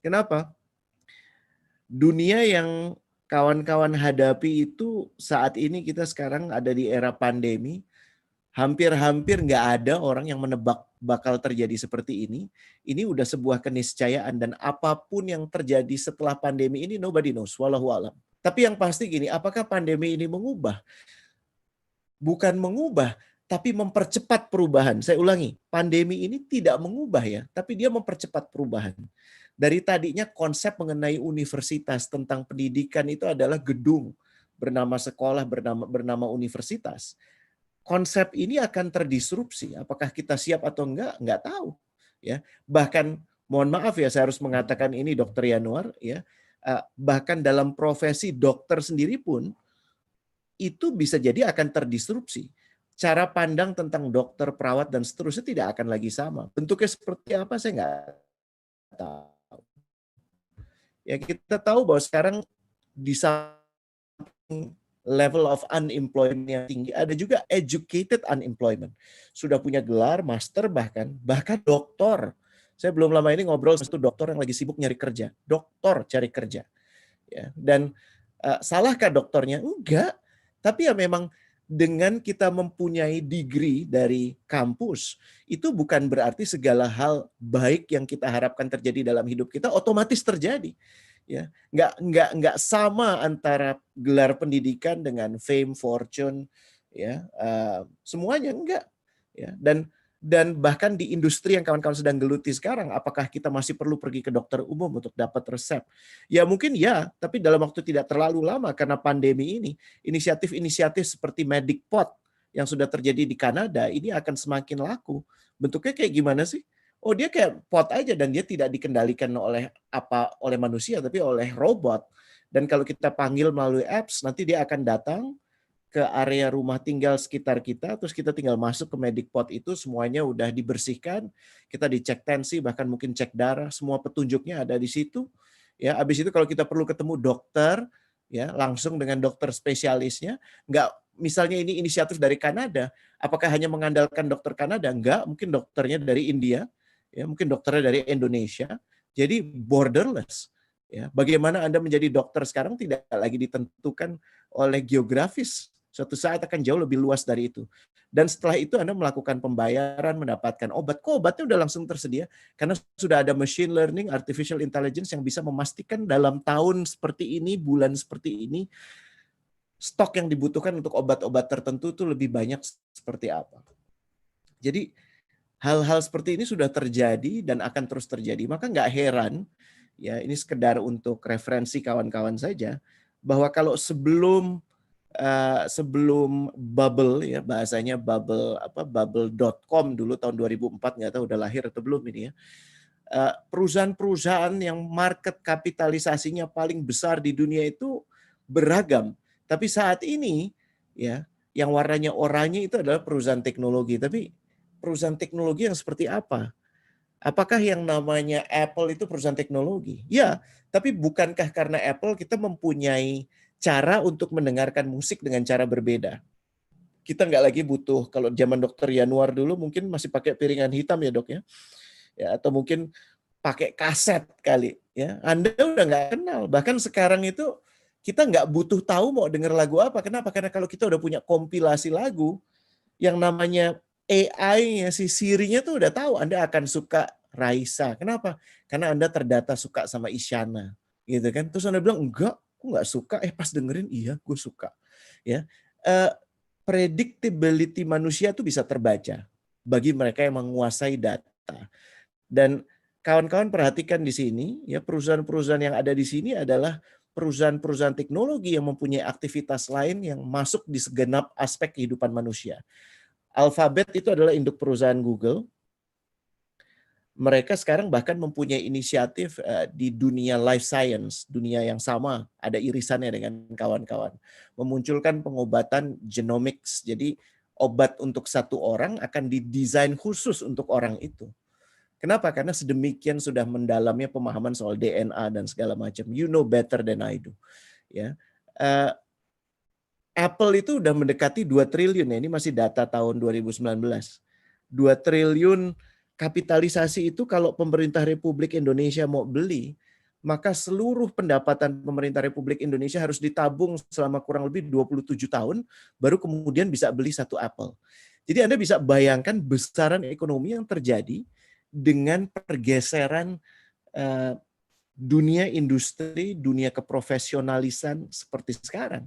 Kenapa? Dunia yang kawan-kawan hadapi itu saat ini kita sekarang ada di era pandemi, hampir-hampir nggak ada orang yang menebak bakal terjadi seperti ini. Ini udah sebuah keniscayaan dan apapun yang terjadi setelah pandemi ini nobody knows, wallahu alam. Tapi yang pasti gini, apakah pandemi ini mengubah? Bukan mengubah, tapi mempercepat perubahan. Saya ulangi, pandemi ini tidak mengubah ya, tapi dia mempercepat perubahan. Dari tadinya konsep mengenai universitas tentang pendidikan itu adalah gedung bernama sekolah, bernama universitas. Konsep ini akan terdisrupsi. Apakah kita siap atau enggak? Enggak tahu. Ya, bahkan mohon maaf ya, saya harus mengatakan ini, Dokter Yanuar. Ya, bahkan dalam profesi dokter sendiri pun itu bisa jadi akan terdisrupsi. Cara pandang tentang dokter, perawat, dan seterusnya tidak akan lagi sama. Bentuknya seperti apa saya nggak tahu. Ya kita tahu bahwa sekarang di samping level of unemployment yang tinggi, ada juga educated unemployment. Sudah punya gelar, master bahkan doktor. Saya belum lama ini ngobrol sama satu dokter yang lagi sibuk nyari kerja. Doktor cari kerja. Ya, dan salahkah dokternya? Enggak. Tapi ya memang dengan kita mempunyai degree dari kampus, itu bukan berarti segala hal baik yang kita harapkan terjadi dalam hidup kita otomatis terjadi. Ya, nggak sama antara gelar pendidikan dengan fame, fortune, ya, semuanya enggak. Ya, dan bahkan di industri yang kawan-kawan sedang geluti sekarang, apakah kita masih perlu pergi ke dokter umum untuk dapat resep? Ya mungkin ya, tapi dalam waktu tidak terlalu lama karena pandemi ini, inisiatif-inisiatif seperti Medicpot yang sudah terjadi di Kanada ini akan semakin laku. Bentuknya kayak gimana sih? Oh dia kayak pot aja dan dia tidak dikendalikan oleh manusia tapi oleh robot. Dan kalau kita panggil melalui apps, nanti dia akan datang ke area rumah tinggal sekitar kita, terus kita tinggal masuk ke Medicpot itu, semuanya udah dibersihkan, kita dicek tensi, bahkan mungkin cek darah, semua petunjuknya ada di situ. Ya, habis itu kalau kita perlu ketemu dokter, ya langsung dengan dokter spesialisnya, nggak misalnya ini inisiatif dari Kanada, apakah hanya mengandalkan dokter Kanada? Enggak, mungkin dokternya dari India, ya mungkin dokternya dari Indonesia, jadi borderless. Ya, bagaimana Anda menjadi dokter sekarang tidak lagi ditentukan oleh geografis, suatu saat akan jauh lebih luas dari itu. Dan setelah itu Anda melakukan pembayaran, mendapatkan obat. Kok obatnya udah langsung tersedia? Karena sudah ada machine learning, artificial intelligence yang bisa memastikan dalam tahun seperti ini, bulan seperti ini, stok yang dibutuhkan untuk obat-obat tertentu itu lebih banyak seperti apa. Jadi hal-hal seperti ini sudah terjadi dan akan terus terjadi. Maka nggak heran, ya ini sekedar untuk referensi kawan-kawan saja, bahwa kalau sebelum bubble ya bahasanya bubble.com dulu tahun 2004, nggak tahu udah lahir atau belum ini ya, perusahaan-perusahaan yang market kapitalisasinya paling besar di dunia itu beragam, tapi saat ini ya yang warnanya oranye itu adalah perusahaan teknologi. Tapi perusahaan teknologi yang seperti apa? Apakah yang namanya Apple itu perusahaan teknologi? Ya, tapi bukankah karena Apple kita mempunyai cara untuk mendengarkan musik dengan cara berbeda? Kita nggak lagi butuh, kalau zaman Dokter Yanuar dulu mungkin masih pakai piringan hitam ya dok ya. Ya atau mungkin pakai kaset kali ya. Anda udah nggak kenal. Bahkan sekarang itu kita nggak butuh tahu mau denger lagu apa. Kenapa? Karena kalau kita udah punya kompilasi lagu, yang namanya AI-nya, si Siri-nya tuh udah tahu Anda akan suka Raisa. Kenapa? Karena Anda terdata suka sama Isyana. Gitu kan. Terus Anda bilang, enggak, aku nggak suka. Pas dengerin, iya gue suka. Ya, predictability manusia tuh bisa terbaca bagi mereka yang menguasai data. Dan kawan-kawan perhatikan di sini, ya perusahaan-perusahaan yang ada di sini adalah perusahaan-perusahaan teknologi yang mempunyai aktivitas lain yang masuk di segenap aspek kehidupan manusia. Alphabet itu adalah induk perusahaan Google. Mereka sekarang bahkan mempunyai inisiatif di dunia life science, dunia yang sama, ada irisannya dengan kawan-kawan. Memunculkan pengobatan genomics, jadi obat untuk satu orang akan didesain khusus untuk orang itu. Kenapa? Karena sedemikian sudah mendalamnya pemahaman soal DNA dan segala macam. You know better than I do. Ya, Apple itu udah mendekati 2 triliun ya. Ini masih data tahun 2019. 2 triliun kapitalisasi itu kalau pemerintah Republik Indonesia mau beli, maka seluruh pendapatan pemerintah Republik Indonesia harus ditabung selama kurang lebih 27 tahun, baru kemudian bisa beli satu Apple. Jadi Anda bisa bayangkan besaran ekonomi yang terjadi dengan pergeseran dunia industri, dunia keprofesionalisan seperti sekarang.